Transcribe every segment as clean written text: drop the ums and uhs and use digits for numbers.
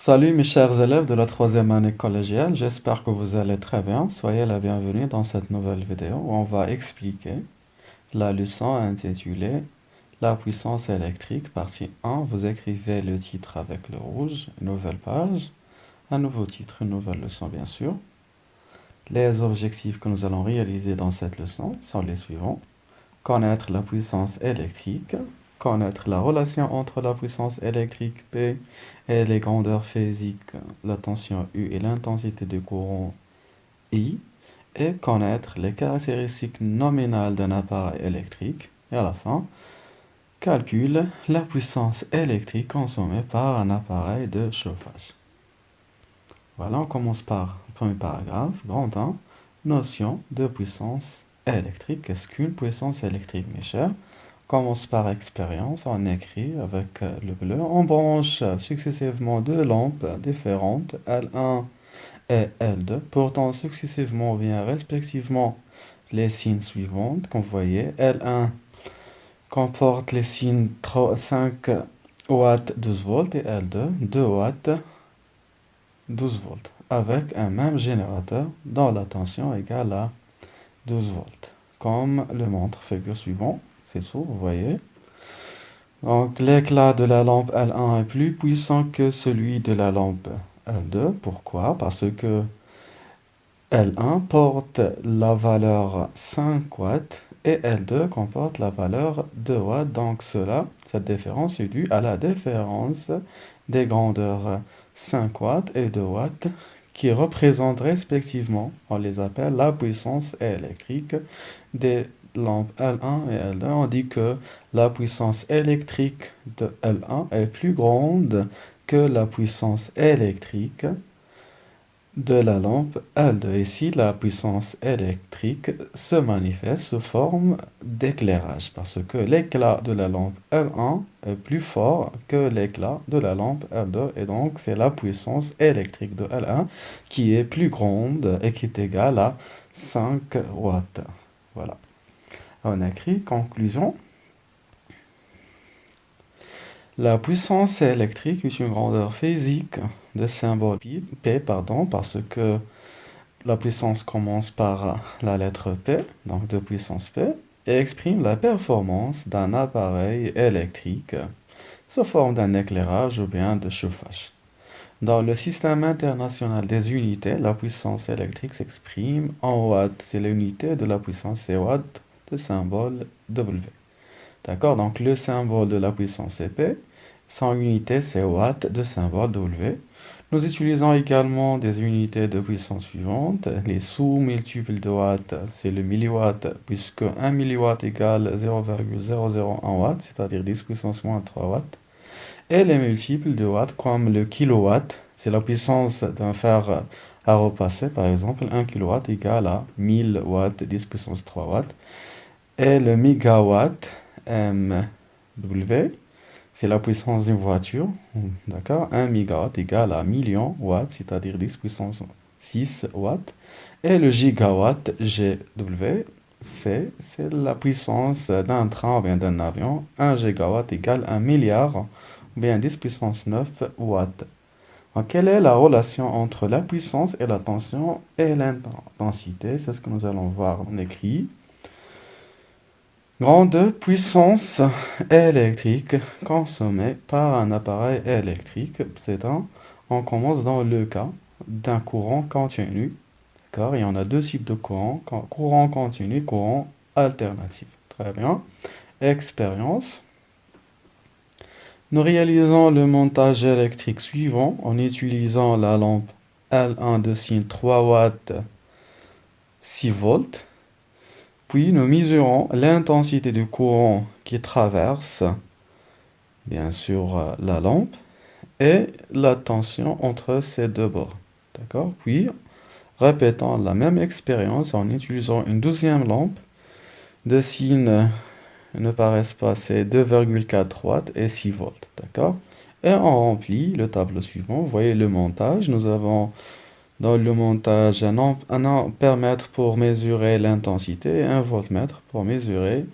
Salut mes chers élèves de la troisième année collégiale, j'espère que vous allez très bien. Soyez la bienvenue dans cette nouvelle vidéo où on va expliquer la leçon intitulée La puissance électrique, partie 1. Vous écrivez le titre avec le rouge, une nouvelle page, un nouveau titre, une nouvelle leçon bien sûr. Les objectifs que nous allons réaliser dans cette leçon sont les suivants. Connaître la puissance électrique, connaître la relation entre la puissance électrique P et les grandeurs physiques, la tension U et l'intensité du courant I, et connaître les caractéristiques nominales d'un appareil électrique. Et à la fin, calcule la puissance électrique consommée par un appareil de chauffage. Voilà, on commence par le premier paragraphe, grand 1, notion de puissance électrique. Qu'est-ce qu'une puissance électrique, mes chers? On commence par expérience, on écrit avec le bleu. On branche successivement deux lampes différentes, L1 et L2, portant successivement ou bien respectivement les signes suivants qu'on voyait. L1 comporte les signes 5 watts 12 volts et L2 2 watts 12 volts, avec un même générateur dont la tension égale à 12 volts, comme le montre figure suivant, c'est tout, vous voyez. Donc l'éclat de la lampe L1 est plus puissant que celui de la lampe L2. Pourquoi? Parce que L1 porte la valeur 5 watts et L2 comporte la valeur 2 watts. Donc cette différence est due à la différence des grandeurs 5 watts et 2 watts qui représentent respectivement, on les appelle la puissance électrique des lampes L1 et L2. On dit que la puissance électrique de L1 est plus grande que la puissance électrique de la lampe L2. Ici, la puissance électrique se manifeste sous forme d'éclairage parce que l'éclat de la lampe L1 est plus fort que l'éclat de la lampe L2 et donc c'est la puissance électrique de L1 qui est plus grande et qui est égale à 5 watts. Voilà. On écrit conclusion. La puissance électrique est une grandeur physique de symbole P, parce que la puissance commence par la lettre P, donc de puissance P, et exprime la performance d'un appareil électrique sous forme d'un éclairage ou bien de chauffage. Dans le système international des unités, la puissance électrique s'exprime en watts. C'est l'unité de la puissance, c'est watts de symbole W. D'accord? Donc le symbole de la puissance est P, son unité c'est watts de symbole W. Nous utilisons également des unités de puissance suivantes. Les sous-multiples de watts, c'est le milliwatt, puisque 1 milliwatt égale 0,001 watts, c'est-à-dire 10 puissance moins 3 watts. Et les multiples de watts, comme le kilowatt, c'est la puissance d'un fer à repasser, par exemple, 1 kilowatt égale à 1000 watts, 10 puissance 3 watts. Et le mégawatt, MW, c'est la puissance d'une voiture, d'accord? 1 mégawatt égale à 1 000 000 watts, c'est-à-dire 10 puissance 6 watts. Et le gigawatt, GW, c'est la puissance d'un train ou bien d'un avion. 1 gigawatt égale 1 milliard, ou bien 10 puissance 9 watts. Donc, quelle est la relation entre la puissance et la tension et l'intensité? C'est ce que nous allons voir en écrit. Grande puissance électrique consommée par un appareil électrique. On commence dans le cas d'un courant continu. D'accord? Il y en a deux types de courant, courant continu, courant alternatif. Très bien. Expérience. Nous réalisons le montage électrique suivant en utilisant la lampe L1 de signe 3 watts 6 volts. Puis nous mesurons l'intensité du courant qui traverse, bien sûr, la lampe et la tension entre ces deux bords. D'accord? Puis, répétons la même expérience en utilisant une deuxième lampe de signe ne paraissent pas, c'est 2,4 watts et 6 volts. D'accord? Et on remplit le tableau suivant. Vous voyez le montage. Nous avons dans le montage un ampèremètre pour mesurer l'intensité et un voltmètre pour mesurer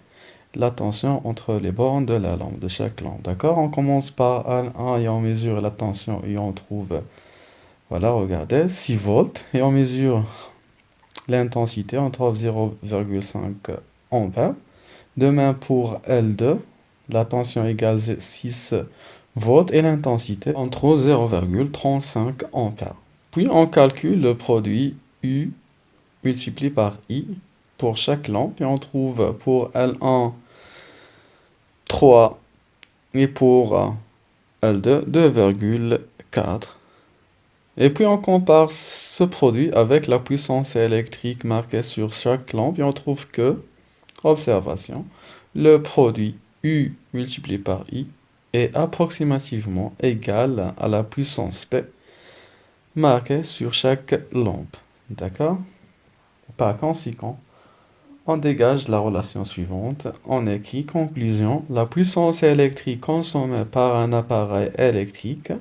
la tension entre les bornes de la lampe, de chaque lampe. D'accord? On commence par un et on mesure la tension et on trouve, voilà, regardez, 6 volts. Et on mesure l'intensité, on trouve 0,5 ampères. De même pour L2, la tension égale 6 volts et l'intensité, on trouve 0,35 ampères. Puis on calcule le produit U multiplié par I pour chaque lampe et on trouve pour L1 3 et pour L2 2,4. Et puis on compare ce produit avec la puissance électrique marquée sur chaque lampe et on trouve que, observation, le produit U multiplié par I est approximativement égal à la puissance P marquée sur chaque lampe. D'accord? Par conséquent, on dégage la relation suivante. On écrit conclusion. La puissance électrique consommée par un appareil électrique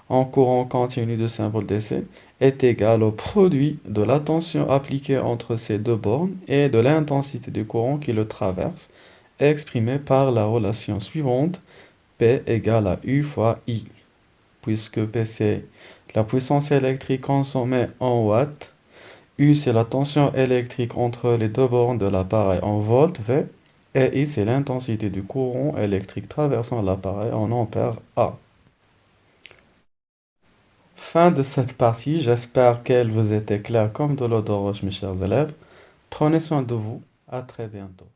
en courant continu de 5 volts DC est égale au produit de la tension appliquée entre ces deux bornes et de l'intensité du courant qui le traverse, exprimée par la relation suivante. P égale à U fois I, puisque P c'est la puissance électrique consommée en watts, U c'est la tension électrique entre les deux bornes de l'appareil en volts V, et I c'est l'intensité du courant électrique traversant l'appareil en ampères A. Fin de cette partie, j'espère qu'elle vous était claire comme de l'eau de roche, mes chers élèves. Prenez soin de vous, à très bientôt.